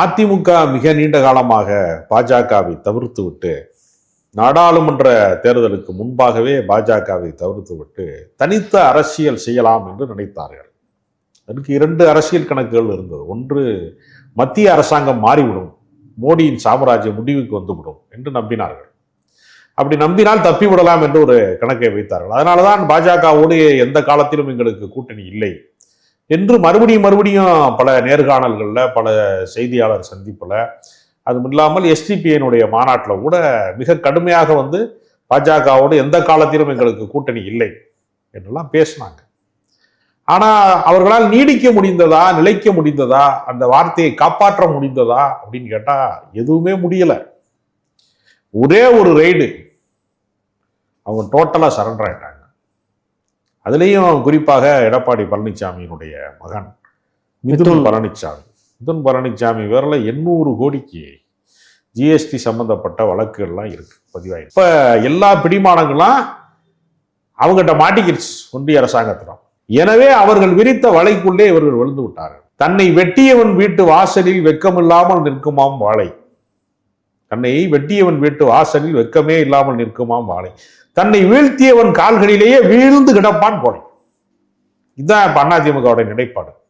அதிமுக மிக நீண்ட காலமாக பாஜகவை தவிர்த்துவிட்டு நாடாளுமன்ற தேர்தலுக்கு முன்பாகவே பாஜகவை தவிர்த்துவிட்டு தனித்த அரசியல் செய்யலாம் என்று நினைத்தார்கள். அதுக்கு இரண்டு அரசியல் கணக்குகள் இருந்தது. ஒன்று, மத்திய அரசாங்கம் மாறிவிடும், மோடியின் சாம்ராஜ்யம் முடிவுக்கு வந்துவிடும் என்று நம்பினார்கள். அப்படி நம்பினால் தப்பிவிடலாம் என்று ஒரு கணக்கை வைத்தார்கள். அதனாலதான் பாஜகவோடு எந்த காலத்திலும் எங்களுக்கு கூட்டணி இல்லை என்று மறுபடியும் பல நேர்காணல்களில், பல செய்தியாளர் சந்திப்பில், அதுவும் இல்லாமல் எஸ்டிபிஐனுடைய மாநாட்டில் கூட மிக கடுமையாக பாஜகவோடு எந்த காலத்திலும் எங்களுக்கு கூட்டணி இல்லை என்றெல்லாம் பேசினாங்க. ஆனால் அவர்களால் நீடிக்க முடிந்ததா, நிலைக்க முடிந்ததா, அந்த வார்த்தையை காப்பாற்ற முடிந்ததா அப்படின்னு கேட்டால் எதுவுமே முடியலை. ஒரே ஒரு ரெய்டு அவங்க டோட்டலாக சரண்டர் ஆயிட்டாங்க. அதுலேயும் குறிப்பாக எடப்பாடி பழனிசாமியினுடைய மகன் மிதுன் பழனிசாமி வேறல 800 கோடிக்கு ஜிஎஸ்டி சம்பந்தப்பட்ட வழக்குகள்லாம் இருக்கு, பதிவாயிருக்கு. இப்போ எல்லா பிடிமானங்களும் அவங்ககிட்ட மாட்டிக்கிடுச்சு ஒன்றிய அரசாங்கத்திடம். எனவே அவர்கள் விரித்த வலைக்குள்ளே இவர்கள் விழுந்து விட்டார்கள். தன்னை வெட்டியவன் வீட்டு வாசலில் வெக்கமில்லாமல் நிற்குமாம் வாழை. தன்னை வெட்டியவன் வீட்டு வாசலில் வெக்கமே இல்லாமல் நிற்குமாம் வாழை. தன்னை வீழ்த்தியவன் கால்களிலேயே வீழ்ந்து கிடப்பான் போலை. இதுதான் இப்ப அதிமுகவுடைய நிலைப்பாடு.